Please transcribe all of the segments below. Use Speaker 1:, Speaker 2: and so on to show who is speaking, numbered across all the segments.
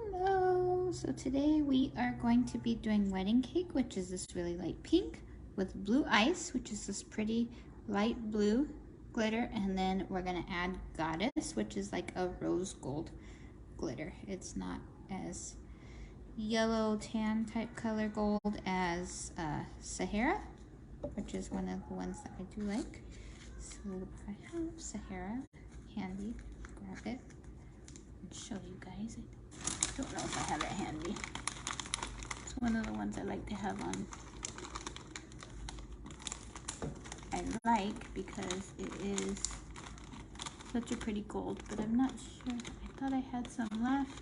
Speaker 1: Hello! So today we are going to be doing wedding cake, which is this really light pink, with blue ice, which is this pretty light blue glitter, and then we're going to add Goddess, which is like a rose gold glitter. It's not as yellow tan type color gold as Sahara, which is one of the ones that I do like. So I have Sahara handy. Grab it and show you guys. I don't know if I have it handy. It's one of the ones I like to have on. I like because it is such a pretty gold, but I'm not sure. I thought I had some left.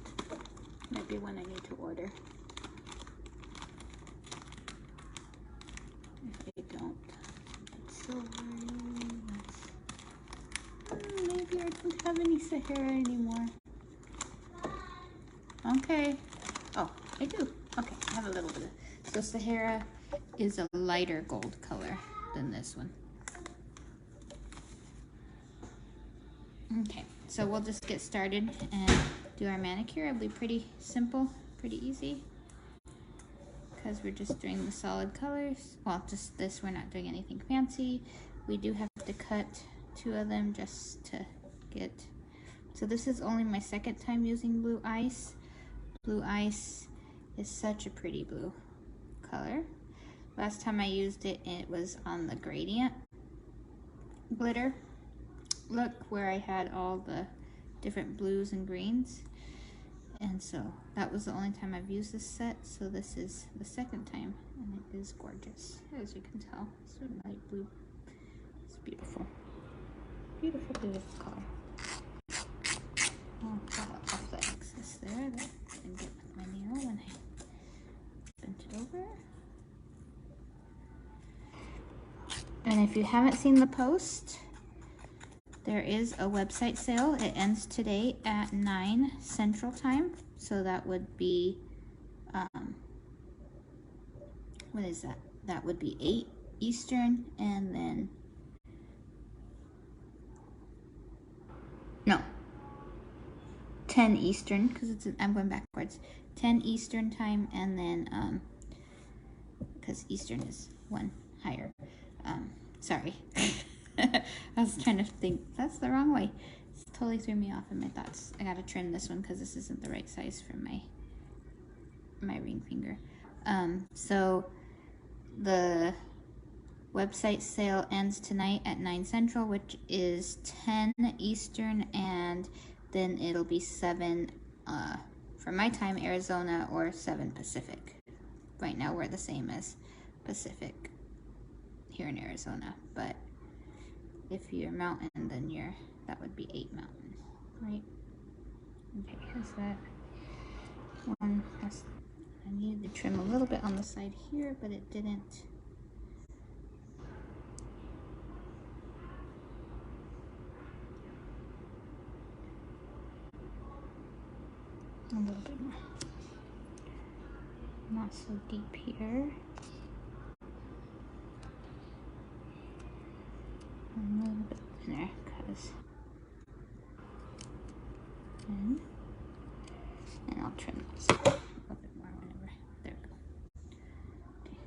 Speaker 1: Might be one I need to order. If I don't, it's silvery. Maybe I don't have any Sahara anymore. Okay. Oh, I do. Okay, I have a little bit of. So Sahara is a lighter gold color than this one. Okay, so we'll just get started and do our manicure. It'll be pretty simple, pretty easy, because we're just doing the solid colors. Well, just this, we're not doing anything fancy. We do have to cut 2 of them just to get. So this is only my second time using blue ice. Blue ice is such a pretty blue color. Last time I used it, it was on the gradient glitter. Look where I had all the different blues and greens. And so that was the only time I've used this set. So this is the second time, and it is gorgeous, as you can tell. It's a light blue. It's beautiful. Beautiful, beautiful color. I'll pull off the excess there that I didn't get with my nail when I bent it over. And if you haven't seen the post, there is a website sale. It ends today at 9 Central Time. So that would be, what is that? That would be 8 Eastern, and then, no, 10 Eastern, because I'm going backwards. 10 Eastern time, and then, because Eastern is 1 higher. Sorry. I was trying to think, that's the wrong way. It totally threw me off in my thoughts. I gotta trim this one because this isn't the right size for my ring finger. So the website sale ends tonight at 9 Central, which is 10 Eastern, and then it'll be 7 for my time, Arizona, or 7 Pacific. Right now we're the same as Pacific here in Arizona, but if you're mountain, then that would be 8 mountain, right? Okay, here's that one. I needed to trim a little bit on the side here, but it didn't. A little bit more. Not so deep here. A little bit thinner, because. And I'll trim this a little bit more whenever. There we go. Okay.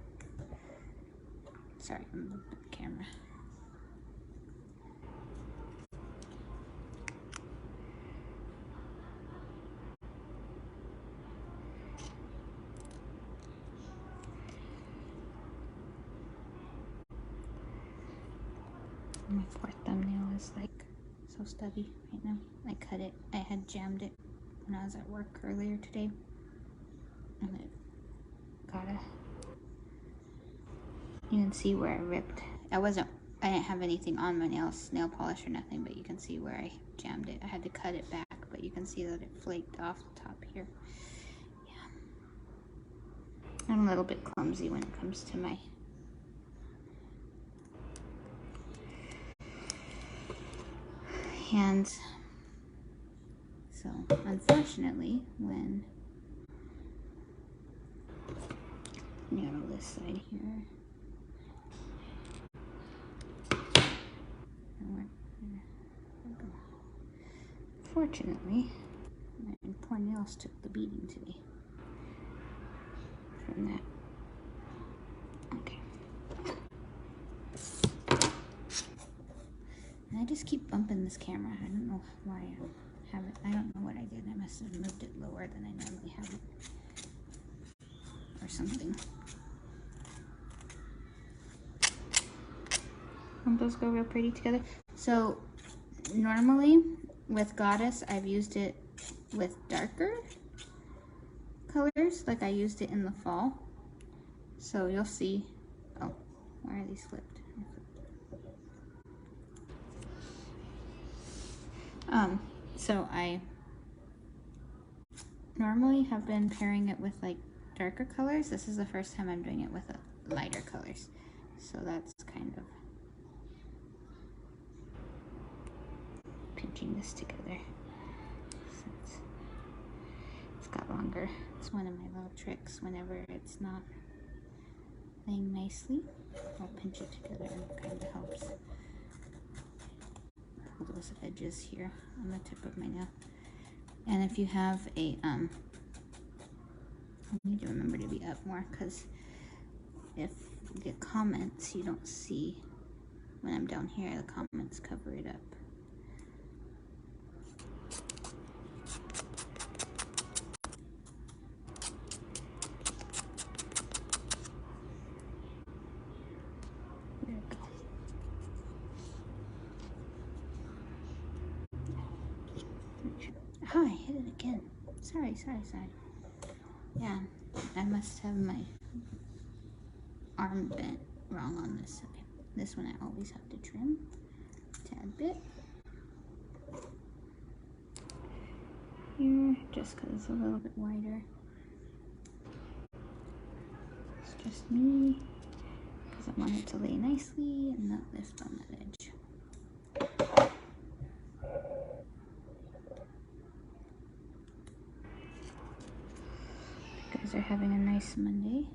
Speaker 1: Sorry, I'm moving the camera. My poor thumbnail is like so stubby right now. I cut it. I had jammed it when I was at work earlier today, and it you can see where I ripped. I didn't have anything on my nail polish or nothing, but you can see where I jammed it. I had to cut it back, but you can see that it flaked off the top here. Yeah. I'm a little bit clumsy when it comes to my hands. So unfortunately, when this side here, unfortunately, my poor nail else took the beating today from that. Okay. And I just keep bumping this camera. I don't know why I have it. I don't know what I did. I must have moved it lower than I normally have it. Or something. Don't those go real pretty together? So normally with Goddess, I've used it with darker colors, like I used it in the fall. So you'll see. Oh, why are these flipped? So I normally have been pairing it with like darker colors. This is the first time I'm doing it with lighter colors. So that's kind of pinching this together. Since it's got longer. It's one of my little tricks. Whenever it's not laying nicely, I'll pinch it together and it kind of helps pull those edges here on the tip of my nail. And if you have a, I need to remember to be up more because if you get comments, you don't see when I'm down here, the comments cover it up. There we go. Oh, I hit it again. Sorry. Yeah, I must have my arm bent wrong on this side. This one I always have to trim a tad bit. Here, just because it's a little bit wider. It's just me, because I want it to lay nicely and not lift on that edge. You guys are having a nice Monday.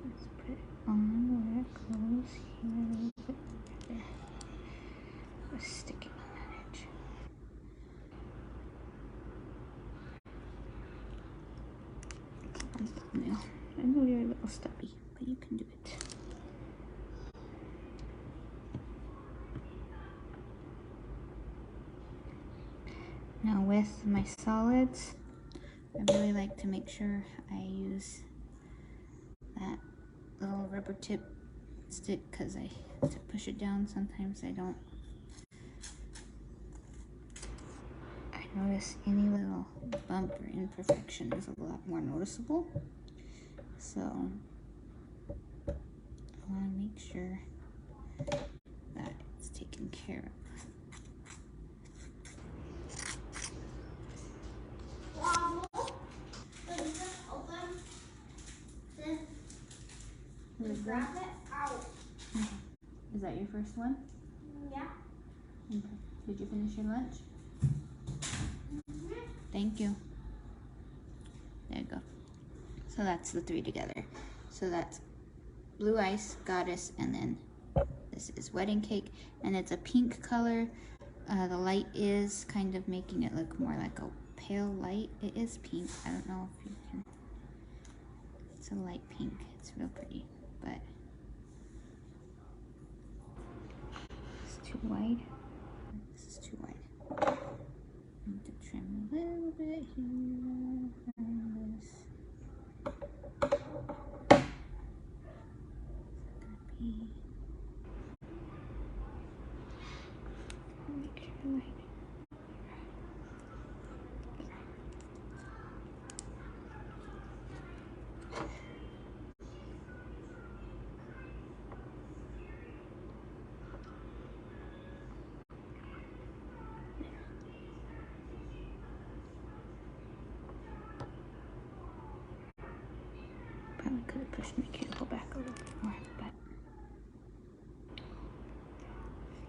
Speaker 1: Let's put it on where it goes here a little bit. There. Let's stick it on that edge. No, I know you're a little stubby, but you can do it. Now with my solids, I really like to make sure I use that little rubber tip stick because I have to push it down. Sometimes I don't. I notice any little bump or imperfection is a lot more noticeable. So I want to make sure that it's taken care of. Grab it out. Okay. Is that your first one? Yeah. Okay. Did you finish your lunch? Mm-hmm. Thank you. There you go. So that's the three together. So that's Blue Ice, Goddess, and then this is Wedding Cake, and it's a pink color. The light is kind of making it look more like a pale light. It is pink. I don't know if you can. It's a light pink. It's real pretty, but it's too wide. This is too wide. I need to trim a little bit here on this. Make sure light. Probably could have pushed my cuticle back a little bit more, but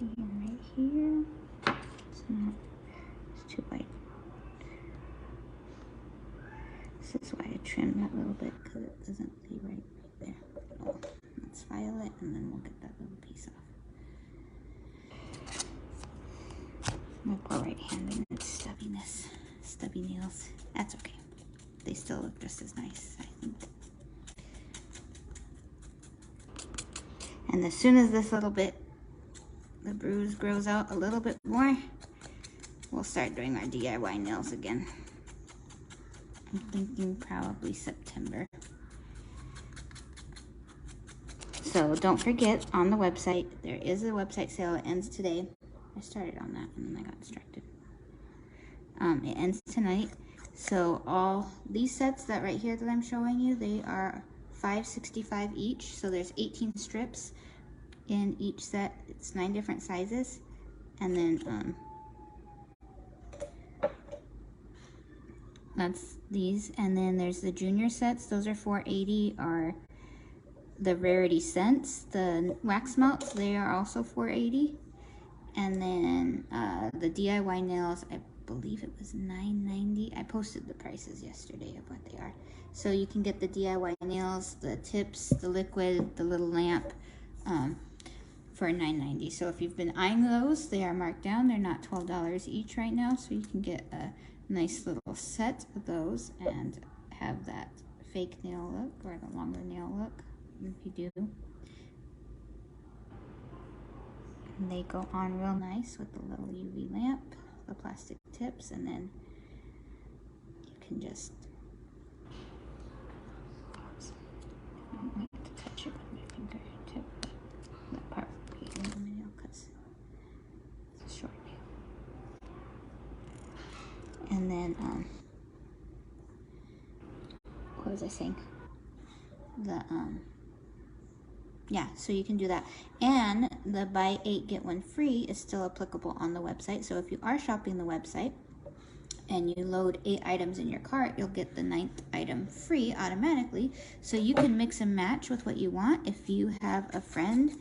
Speaker 1: see right here, it's too white. This is why I trimmed that little bit, because it doesn't lay right there. Oh, let's file it and then we'll get that little piece off. My poor right hand and its stubbiness. Stubby nails. That's okay. They still look just as nice, I think. And as soon as this little bit, the bruise grows out a little bit more, we'll start doing our DIY nails again. I'm thinking probably September. So don't forget, on the website, there is a website sale. It ends today. I started on that and then I got distracted. It ends tonight. So all these sets that right here that I'm showing you, they are $5.65 each. So there's 18 strips in each set. It's 9 different sizes. And then that's these. And then there's the junior sets. Those are $4.80. Are the Rarity Scents, the wax melts, they are also $4.80. And then the DIY nails, I believe it was $9.90. I posted the prices yesterday of what they are. So you can get the DIY nails, the tips, the liquid, the little lamp for $9.90. So if you've been eyeing those, they are marked down. They're not $12 each right now. So you can get a nice little set of those and have that fake nail look or the longer nail look if you do. And they go on real nice with the little UV lamp, the plastic tips, and then you can just, oops, I don't like to touch it with my fingertip. That part would be in my nail because it's a short nail. And then, what was I saying? Yeah, so you can do that. And the buy 8 get 1 free is still applicable on the website. So if you are shopping the website and you load 8 items in your cart, you'll get the 9th item free automatically. So you can mix and match with what you want. If you have a friend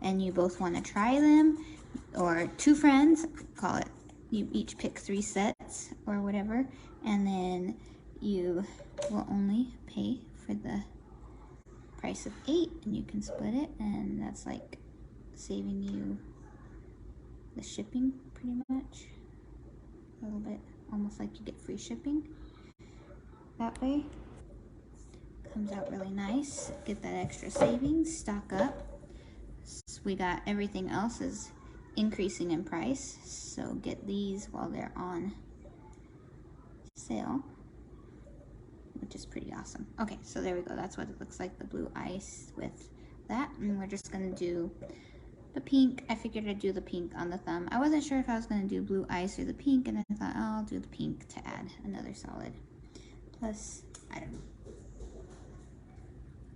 Speaker 1: and you both want to try them, or 2 friends, call it, you each pick 3 sets or whatever, and then you will only pay for the price of 8 and you can split it, and that's like saving you the shipping pretty much a little bit, almost like you get free shipping that way. Comes out really nice. Get that extra savings, stock up. So we got everything else is increasing in price, so get these while they're on sale, which is pretty awesome. Okay, so there we go. That's what it looks like, the blue ice with that. And we're just gonna do the pink. I figured I'd do the pink on the thumb. I wasn't sure if I was gonna do blue ice or the pink, and I thought, oh, I'll do the pink to add another solid. Plus, I don't know.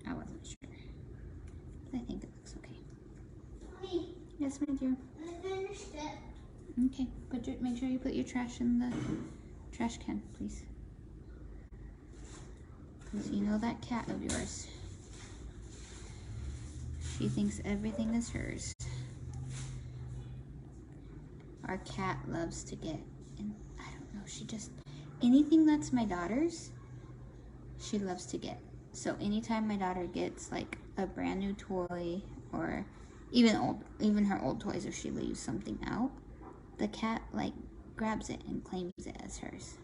Speaker 1: I wasn't sure. But I think it looks okay. Mommy. Yes, my dear. I finished it. Okay, make sure you put your trash in the trash can, please. Because you know that cat of yours. She thinks everything is hers. Our cat loves to get, and I don't know, she just, anything that's my daughter's, she loves to get. So anytime my daughter gets like a brand new toy, or even her old toys, if she leaves something out, the cat like grabs it and claims it as hers.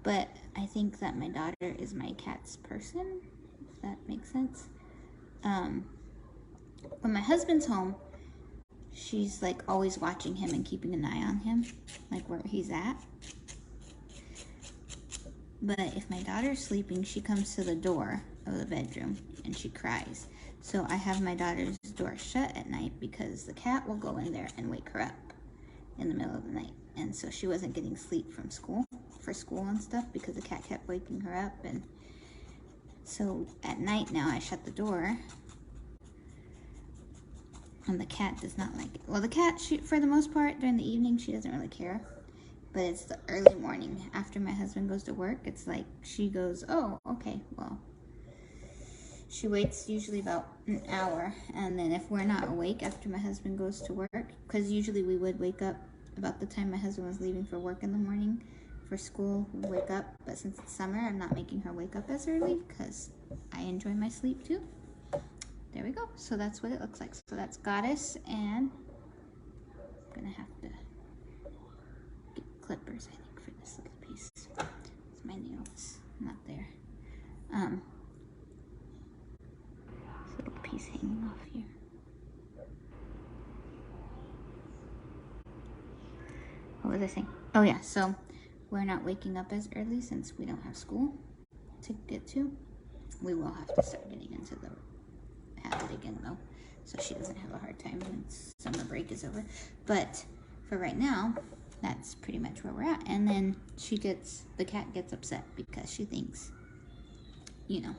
Speaker 1: But I think that my daughter is my cat's person, if that makes sense. When my husband's home, she's like always watching him and keeping an eye on him, like where he's at. But if my daughter's sleeping, she comes to the door of the bedroom and she cries. So I have my daughter's door shut at night because the cat will go in there and wake her up in the middle of the night. And so she wasn't getting sleep from school, for school and stuff, because the cat kept waking her up. And so at night now I shut the door, and the cat does not like it. Well, the cat, for the most part, during the evening, she doesn't really care. But it's the early morning after my husband goes to work. It's like she goes, oh, okay, well. She waits usually about an hour. And then if we're not awake after my husband goes to work, because usually we would wake up about the time my husband was leaving for work in the morning. For school, we wake up. But since it's summer, I'm not making her wake up as early because I enjoy my sleep too. There we go. So that's what it looks like. So that's Goddess, and I'm going to have to I think, for this little piece. It's my nails, not there. This little piece hanging off here. What was I saying? Oh yeah, so we're not waking up as early since we don't have school to get to. We will have to start getting into the habit again though, so she doesn't have a hard time when summer break is over. But for right now, that's pretty much where we're at. And then the cat gets upset because she thinks, you know,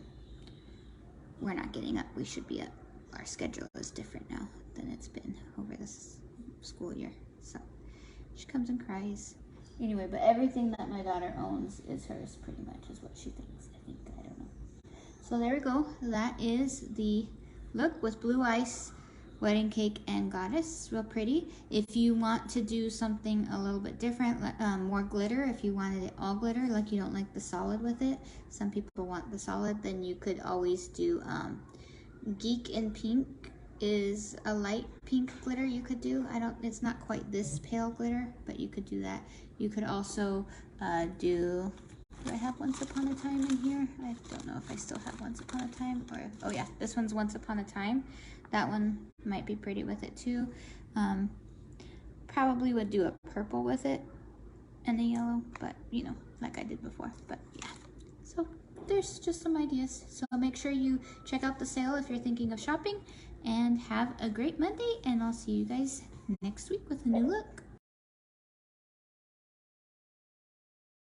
Speaker 1: we're not getting up, we should be up. Our schedule is different now than it's been over this school year. So she comes and cries. Anyway, but everything that my daughter owns is hers, pretty much, is what she thinks. I think, I don't know. So there we go. That is the look with blue ice, wedding cake, and goddess. Real pretty. If you want to do something a little bit different, more glitter, if you wanted it all glitter, like you don't like the solid with it, some people want the solid, then you could always do Geek in Pink is a light pink glitter you could do. It's not quite this pale glitter, but you could do that. You could also do I have Once Upon a Time in here? I don't know if I still have Once Upon a Time, or, oh yeah, this one's Once Upon a Time. That one might be pretty with it too. Probably would do a purple with it and a yellow, but you know, like I did before, but yeah. So there's just some ideas. So make sure you check out the sale if you're thinking of shopping, and have a great Monday, and I'll see you guys next week with a new look.